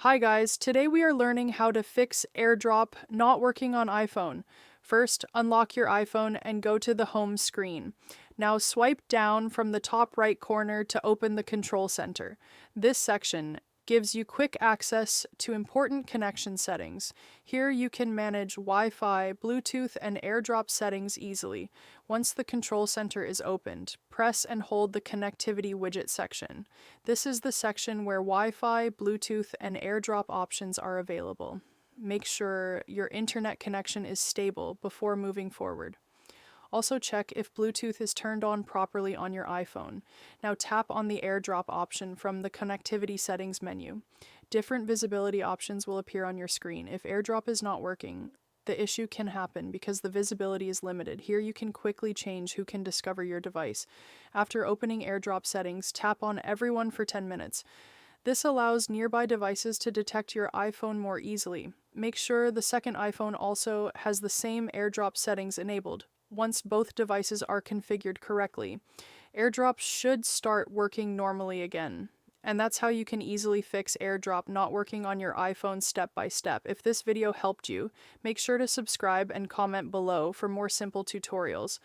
Hi guys, today we are learning how to fix AirDrop not working on iPhone. First, unlock your iPhone and go to the home screen. Now swipe down from the top right corner to open the control center. This section gives you quick access to important connection settings. Here you can manage Wi-Fi, Bluetooth, and AirDrop settings easily. Once the control center is opened, press and hold the connectivity widget section. This is the section where Wi-Fi, Bluetooth, and AirDrop options are available. Make sure your internet connection is stable before moving forward. Also check if Bluetooth is turned on properly on your iPhone. Now tap on the AirDrop option from the connectivity settings menu. Different visibility options will appear on your screen. If AirDrop is not working, the issue can happen because the visibility is limited. Here you can quickly change who can discover your device. After opening AirDrop settings, tap on Everyone for 10 minutes. This allows nearby devices to detect your iPhone more easily. Make sure the second iPhone also has the same AirDrop settings enabled. Once both devices are configured correctly, AirDrop should start working normally again. And that's how you can easily fix AirDrop not working on your iPhone step by step. If this video helped you, make sure to subscribe and comment below for more simple tutorials.